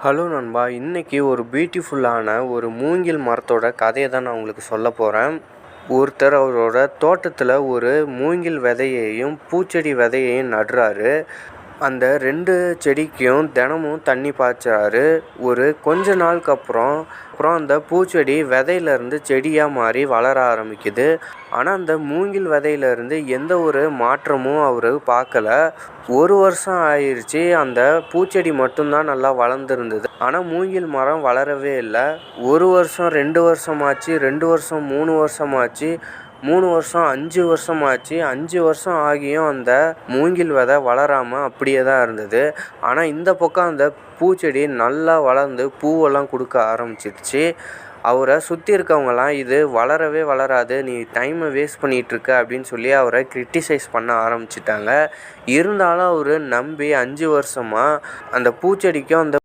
Hello நண்பா, இன்னைக்கு ஒரு பியூட்டிஃபுல்லான ஒரு மூங்கில் மரத்தோட கதையை தான் நான் உங்களுக்கு சொல்ல போகிறேன். ஒருத்தர் அவரோட தோட்டத்தில் ஒரு மூங்கில் விதையையும் பூச்செடி விதையையும் நடுறாரு. அந்த 2 செடிக்கும் தினமும் தண்ணி பாய்ச்சுறாரு. கொஞ்ச நாளுக்கு அப்புறம் அந்த பூச்செடி விதையிலேருந்து செடியாக மாறி வளர ஆரம்பிக்குது. ஆனால் அந்த மூங்கில் விதையிலேருந்து எந்த ஒரு மாற்றமும் அவர் பார்க்கல. 1 வருஷம் ஆயிடுச்சு. அந்த பூச்செடி மட்டும்தான் நல்லா வளர்ந்துருந்தது. ஆனால் மூங்கில் மரம் வளரவே இல்லை. 1 வருஷம் 2 வருஷமாச்சு, 2 வருஷம் 3 வருஷமாச்சு, 3 வருஷம் 5 வருஷமாச்சு. 5 வருஷம் ஆகியும் அந்த மூங்கில் விதை வளராமல் அப்படியே தான் இருந்தது. ஆனால் இந்த பக்கம் அந்த பூச்செடி நல்லா வளர்ந்து பூவெல்லாம் கொடுக்க ஆரம்பிச்சிடுச்சு. அவரை சுற்றி இருக்கவங்கலாம் இது வளரவே வளராது, நீ டைமை வேஸ்ட் பண்ணிகிட்ருக்க அப்படின்னு சொல்லி அவரை கிரிட்டிசைஸ் பண்ண ஆரம்பிச்சிட்டாங்க. இருந்தாலும் அவர் நம்பி 5 வருஷமாக அந்த பூச்செடிக்கும் அந்த